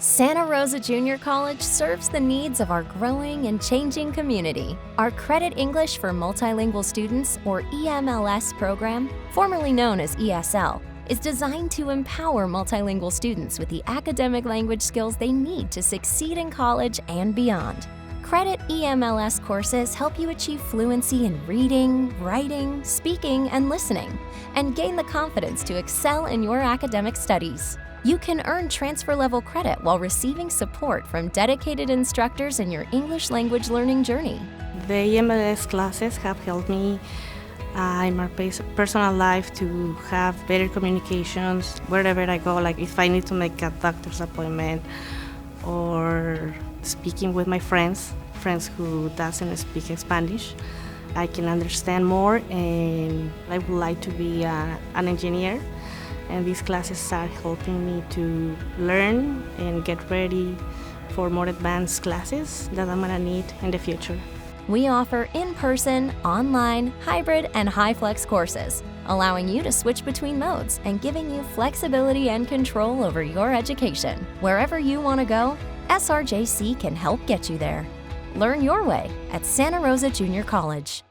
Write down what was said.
Santa Rosa Junior College serves the needs of our growing and changing community. Our Credit English for Multilingual Students, or EMLS program, formerly known as ESL, is designed to empower multilingual students with the academic language skills they need to succeed in college and beyond. Credit EMLS courses help you achieve fluency in reading, writing, speaking, and listening, and gain the confidence to excel in your academic studies. You can earn transfer-level credit while receiving support from dedicated instructors in your English language learning journey. The EMLS classes have helped me in my personal life to have better communications wherever I go, like if I need to make a doctor's appointment or speaking with my friends who doesn't speak Spanish. I can understand more, and I would like to be an engineer. And these classes are helping me to learn and get ready for more advanced classes that I'm gonna need in the future. We offer in-person, online, hybrid, and high-flex courses, allowing you to switch between modes and giving you flexibility and control over your education. Wherever you want to go, SRJC can help get you there. Learn your way at Santa Rosa Junior College.